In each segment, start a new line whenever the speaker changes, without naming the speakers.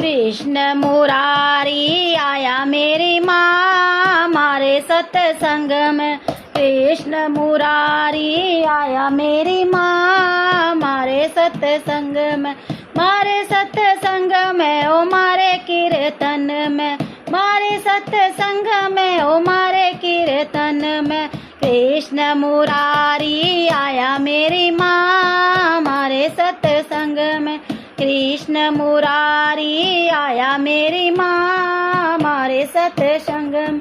कृष्ण मुरारी आया मेरी माँ मारे सत्संग में। कृष्ण मुरारी आया मेरी माँ मारे सत्संग में। मारे सत्संग में ओ मारे कीर्तन में। मारे सत्संग में ओ मारे कीर्तन में। कृष्ण मुरारी आया मेरी माँ मारे सत्संग में। कृष्ण मुरारी आया मेरी माँ मारे सत्संग में।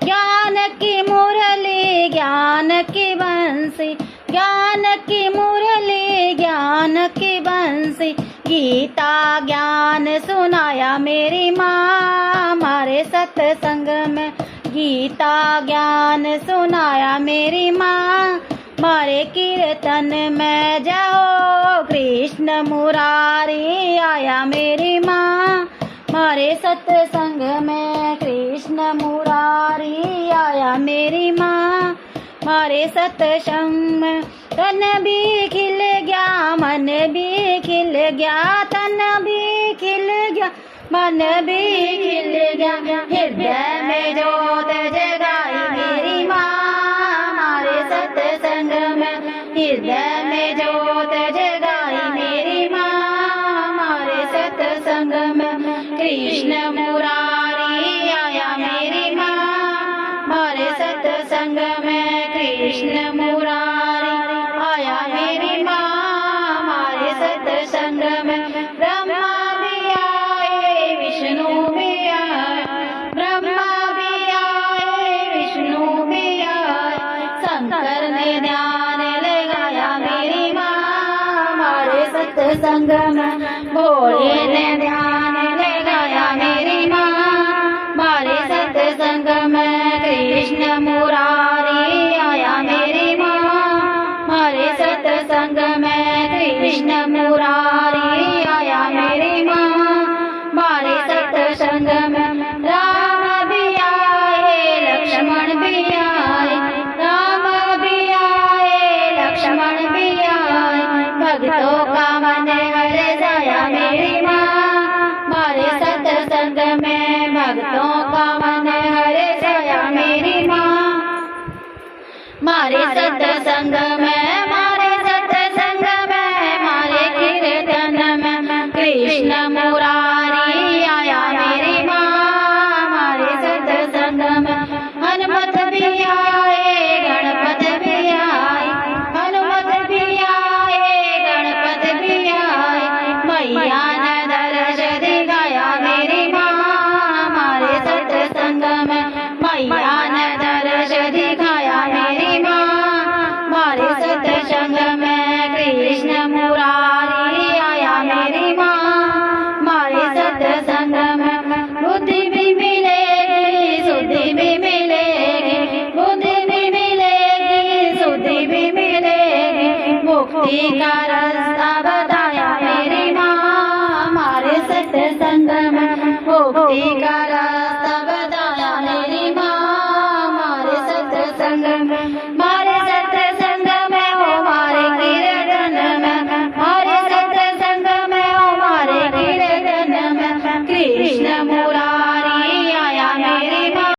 ज्ञान की मुरली ज्ञान की बंसी। ज्ञान की मुरली ज्ञान की बंसी। गीता ज्ञान सुनाया मेरी माँ मारे सत्संग में। गीता ज्ञान सुनाया मेरी माँ मारे कीर्तन में। जाओ कृष्ण मुरारी आया मेरी माँ मारे सत्संग में। कृष्ण मुरारी आया मेरी माँ मारे सत्संग में। तन भी खिल गया मन भी खिल गया। तन भी खिल गया मन भी खिल गया। हृदय में जोत जगाई मेरी माँ मारे सत्संग में। हृदय में जोत जगाई मेरी माँ मारे सत्संग में। कृष्ण मुरारी आया मेरी माँ मारे सत्संग में। कृष्ण मुरारी आया मेरी माँ मारे सत्संग में। ब्रह्मा भी आए विष्णु भी आए। ब्रह्मा भी आए विष्णु भी आए। शंकर ने ध्यान लगाया मेरी माँ मारे सत्संग में। भोले ने ध्यान लगाया मेरी माँ मारे सत्संग में। कृष्ण मुरारी आया मेरी माँ मारे सत्संग में। कृष्ण मुरारी आया मेरी माँ मारे सत्संग में। राम भी आए लक्ष्मण भी आए। राम भी आए लक्ष्मण भी आए। भक्तों का मन हर जाया मेरी माँ मारे सत्संग में। भक्तों का मन हर जाया मेरी माँ मारे सत्संग में। मारे सत्संग में मारे कीर्तन में। कृष्ण मुरारी आया मेरी माँ मारे सत्संग में। हनुमत भी आए गणपत भी आए। हनुमत भी आए गणपत भी आए। मैया ने दर्श दिखाया मेरी माँ मारे सत्संग में। मैया ने दर्श दिखाया मेरी माँ मारे सत्संग में। कृष्ण मुरारी आया मेरी माँ मारे सत्संग में। बुद्धि भी मिलेगी सुधि भी मिलेगी। बुद्धि भी मिलेगी सुधि भी मिलेगी। मुक्ति का रास्ता बताया मेरी माँ मारे सत्संग में। मुक्ति का रास्ता बताया मेरी माँ मारे सत्संग में।